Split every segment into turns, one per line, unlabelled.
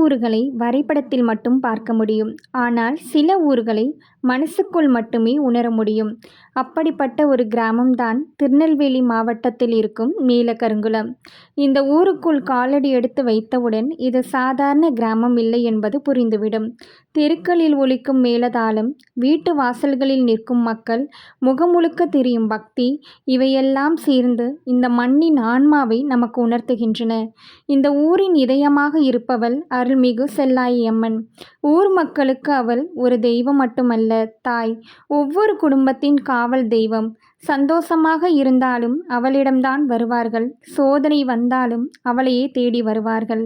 ஊர்களை வரைபடத்தில் மட்டும் பார்க்க முடியும். ஆனால் சில ஊர்களை மனசுக்குள் மட்டுமே உணர முடியும். அப்படிப்பட்ட ஒரு கிராமம்தான் திருநெல்வேலி மாவட்டத்தில் இருக்கும் நீலகருங்குளம். இந்த ஊருக்குள் காலடி எடுத்து வைத்தவுடன் இது சாதாரண கிராமம் இல்லை என்பது புரிந்துவிடும். தெருக்களில் ஒலிக்கும் மேளதாளம், வீட்டு வாசல்களில் நிற்கும் மக்கள், முகமுழுக்க தெரியும் பக்தி, இவையெல்லாம் சேர்ந்து இந்த மண்ணின் ஆன்மாவை நமக்கு உணர்த்துகின்றன. இந்த ஊரின் இதயமாக இருப்பவள் அருள்மிகு செல்லாயி அம்மன். ஊர் மக்களுக்கு அவள் ஒரு தெய்வம் மட்டுமல்ல, தாய். ஒவ்வொரு குடும்பத்தின் காவல் தெய்வம். சந்தோஷமாக இருந்தாலும் அவளிடம்தான் வருவார்கள். சோதனை வந்தாலும் அவளையே தேடி வருவார்கள்.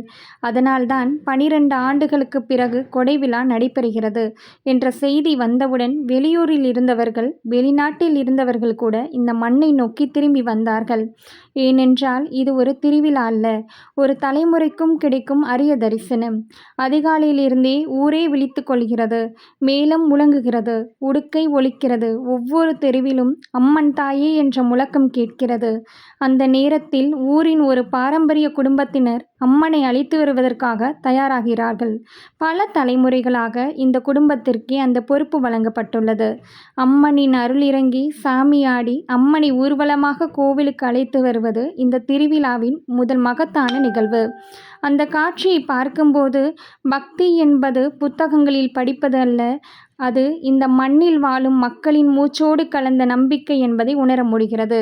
அதனால்தான் 12 ஆண்டுகளுக்கு பிறகு கொடைவிழா நடைபெறுகிறது என்ற செய்தி வந்தவுடன் வெளியூரில் இருந்தவர்கள், வெளிநாட்டில் இருந்தவர்கள் கூட இந்த மண்ணை நோக்கி திரும்பி வந்தார்கள். ஏனென்றால் இது ஒரு திருவிழா அல்ல, ஒரு தலைமுறைக்கும் கிடைக்கும் அரிய தரிசனம். அதிகாலையிலிருந்தே ஊரே விழித்து கொள்கிறது. மேளம் முழங்குகிறது, உடுக்கை ஒலிக்கிறது. ஒவ்வொரு தெருவிலும் அம்மன் தாயே என்ற முழக்கம் கேட்கிறது. அந்த நேரத்தில் ஊரின் ஒரு பாரம்பரிய குடும்பத்தினர் அம்மனை அழைத்து வருவதற்காக தயாராகிறார்கள். பல தலைமுறைகளாக இந்த குடும்பத்திற்கே அந்த பொறுப்பு வழங்கப்பட்டுள்ளது. அம்மனின் அருள் இறங்கி சாமியாடி அம்மனை ஊர்வலமாக கோவிலுக்கு அழைத்து வருவது இந்த திருவிழாவின் முதல் மகத்தான நிகழ்வு. அந்த காட்சியை பார்க்கும்போது பக்தி என்பது புத்தகங்களில் படிப்பது அல்ல, அது இந்த மண்ணில் வாழும் மக்களின் மூச்சோடு கலந்த நம்பிக்கை என்பதை உணர முடிகிறது.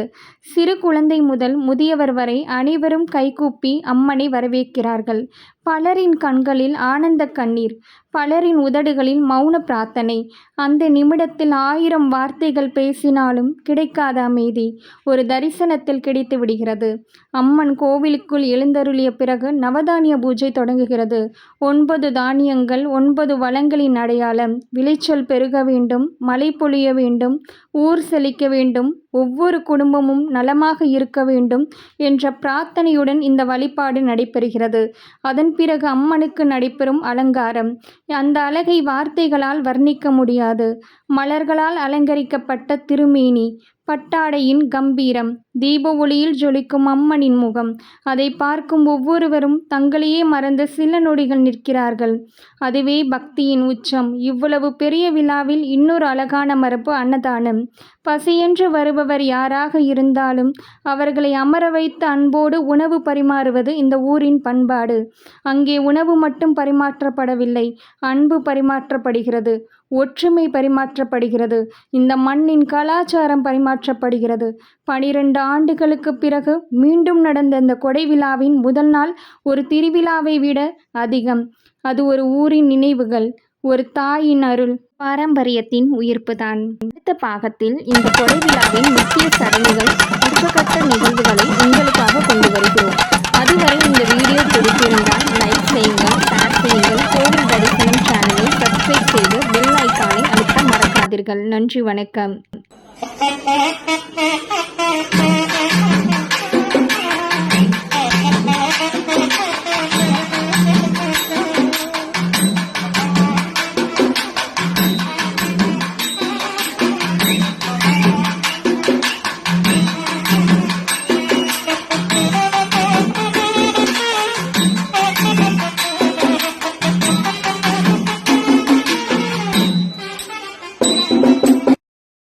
சிறு குழந்தை முதல் முதியவர் வரை அனைவரும் கைகூப்பி அம்மனை வரவேற்கிறார்கள். பலரின் கண்களில் ஆனந்த கண்ணீர், பலரின் உதடுகளில் மௌன பிரார்த்தனை. அந்த நிமிடத்தில் 1000 வார்த்தைகள் பேசினாலும் கிடைக்காத அமைதி ஒரு தரிசனத்தில் கிடைத்து விடுகிறது. அம்மன் கோவிலுக்குள் எழுந்தருளிய பிறகு நவதானிய பூஜை தொடங்குகிறது. 9 தானியங்கள், 9 வளங்களின் அடையாளம். விளைச்சல் பெருக வேண்டும், மழை பொழிய வேண்டும், ஊர் செழிக்க வேண்டும், ஒவ்வொரு குடும்பமும் நலமாக இருக்க வேண்டும் என்ற பிரார்த்தனையுடன் இந்த வழிபாடு நடைபெறுகிறது. அதன் பிறகு அம்மனுக்கு நடைபெறும் அலங்காரம். அந்த அழகை வார்த்தைகளால் வர்ணிக்க முடியாது. மலர்களால் அலங்கரிக்கப்பட்ட திருமேனி, பட்டாடையின் கம்பீரம், தீப ஒளியில் ஜொலிக்கும் அம்மனின் முகம். அதை பார்க்கும் ஒவ்வொருவரும் தங்களையே மறந்து சில நொடிகள் நிற்கிறார்கள். அதுவே பக்தியின் உச்சம். இவ்வளவு பெரிய விழாவில் இன்னொரு அழகான மரபு அன்னதானம். பசியென்று வருபவர் யாராக இருந்தாலும் அவர்களை அமர வைத்து அன்போடு உணவு பரிமாறுவது இந்த ஊரின் பண்பாடு. அங்கே உணவு மட்டும் பரிமாற்றப்படவில்லை, அன்பு பரிமாற்றப்படுகிறது, ஒற்றுமை பரிமாற்றப்படுகிறது, இந்த மண்ணின் கலாச்சாரம் பரிமாற்றப்படுகிறது. 12 ஆண்டுகளுக்கு பிறகு மீண்டும் நடந்த இந்த கொடை விழாவின் முதல் நாள் ஒரு திருவிழாவை விட அதிகம். அது ஒரு ஊரின் நினைவுகள், ஒரு தாயின் அருள், பாரம்பரியத்தின் உயிர்ப்புதான். அடுத்த பாகத்தில் இந்த கொடை விழாவின் முக்கிய சடங்குகள், உச்சகட்ட நிகழ்வுகளை உங்களுக்காக கொண்டு வருகிறோம். அதுவரை இந்த வீடியோ பிடித்திருந்தால் லைக் செய்யுங்கள், ஷேர் செய்யுங்கள். கோவில் தரிசனம் சேனலை சப்ஸ்கிரைப் செய்து பெல் ஐக்கானை அழுத்த மறக்காதீர்கள். நன்றி, வணக்கம்.